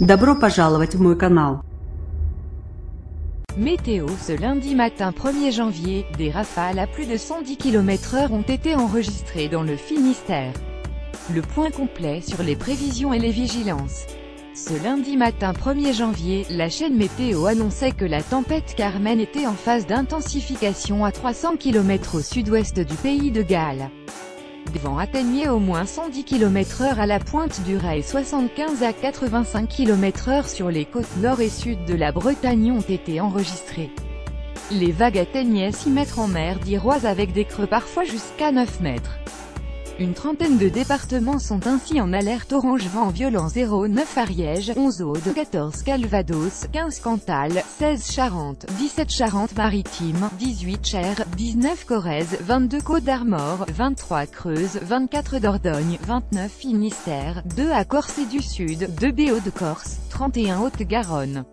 Добро пожаловать в мой канал. Météo. Ce lundi matin 1er janvier, des rafales à plus de 110 km/h ont été enregistrées dans le Finistère. Le point complet sur les prévisions et les vigilances. Ce lundi matin 1er janvier, la chaîne Météo annonçait que la tempête Carmen était en phase d'intensification à 300 km au sud-ouest du pays de Galles. Des vents atteignaient au moins 110 km/h à la pointe du Raz et 75 à 85 km/h sur les côtes nord et sud de la Bretagne ont été enregistrées. Les vagues atteignaient 6 mètres en mer d'Iroise avec des creux parfois jusqu'à 9 mètres. Une trentaine de départements sont ainsi en alerte orange vent violent 09 Ariège, 11 Aude, 14 Calvados, 15 Cantal, 16 Charente, 17 Charente-Maritime, 18 Cher, 19 Corrèze, 22 Côte-d'Armor, 23 Creuse, 24 Dordogne, 29 Finistère, 2 à Corse et du Sud, 2 Hauts-de-Corse, 31 Haute-Garonne,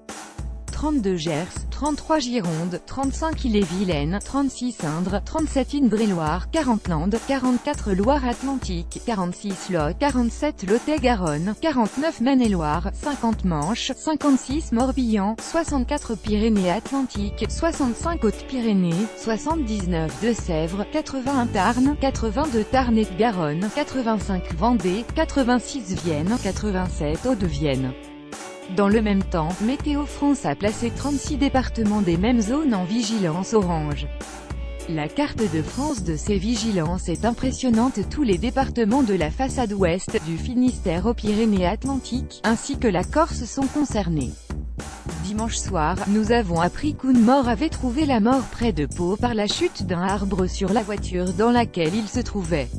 32 Gers, 33 Gironde, 35 Ille-et-Vilaine, 36 Indre, 37 Indre-et-Loire, 40 Landes, 44 Loire-Atlantique, 46 Lot, 47 Lot-et-Garonne, 49 Maine-et-Loire, 50 Manche, 56 Morbihan, 64 Pyrénées-Atlantiques, 65 Hautes-Pyrénées, 79 Deux-Sèvres, 81 Tarn, 82 Tarn-et-Garonne, 85 Vendée, 86 Vienne, 87 Hauts-de-Vienne. Dans le même temps, Météo France a placé 36 départements des mêmes zones en vigilance orange. La carte de France de ces vigilances est impressionnante. Tous les départements de la façade ouest, du Finistère aux Pyrénées-Atlantiques, ainsi que la Corse sont concernés. Dimanche soir, nous avons appris qu'une mort avait trouvé la mort près de Pau par la chute d'un arbre sur la voiture dans laquelle il se trouvait.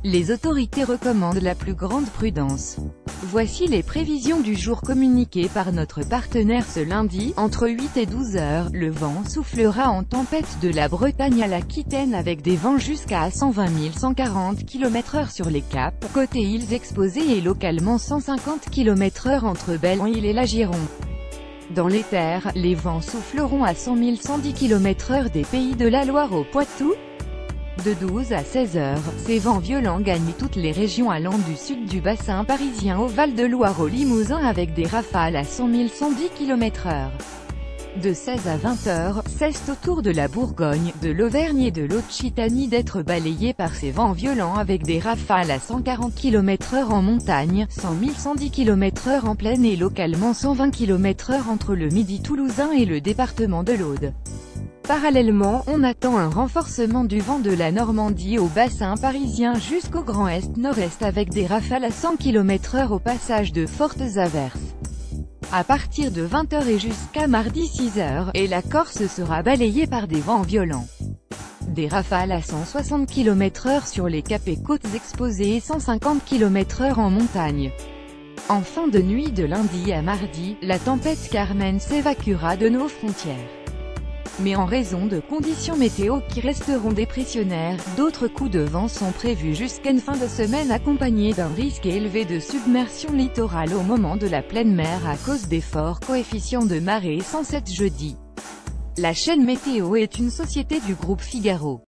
Les autorités recommandent la plus grande prudence. Voici les prévisions du jour communiquées par notre partenaire ce lundi. Entre 8 et 12 heures, le vent soufflera en tempête de la Bretagne à l'Aquitaine avec des vents jusqu'à 120 140 km/h sur les caps, côté îles exposées et localement 150 km/h entre Belle-Île et la Gironde. Dans les terres, les vents souffleront à 100 110 km/h des pays de la Loire au Poitou. De 12 à 16 heures, ces vents violents gagnent toutes les régions allant du sud du bassin parisien au Val-de-Loire au Limousin avec des rafales à 100 110 km/h. De 16 à 20 heures, cessent autour de la Bourgogne, de l'Auvergne et de l'Occitanie d'être balayés par ces vents violents avec des rafales à 140 km/h en montagne, 100 110 km/h en plaine et localement 120 km/h entre le Midi toulousain et le département de l'Aude. Parallèlement, on attend un renforcement du vent de la Normandie au bassin parisien jusqu'au Grand Est-Nord-Est avec des rafales à 100 km/h au passage de fortes averses. À partir de 20 h et jusqu'à mardi 6 h, et la Corse sera balayée par des vents violents. Des rafales à 160 km/h sur les caps et côtes exposées et 150 km/h en montagne. En fin de nuit de lundi à mardi, la tempête Carmen s'évacuera de nos frontières. Mais en raison de conditions météo qui resteront dépressionnaires, d'autres coups de vent sont prévus jusqu'à fin de semaine accompagnés d'un risque élevé de submersion littorale au moment de la pleine mer à cause des forts coefficients de marée 107 jeudi. La chaîne Météo est une société du groupe Figaro.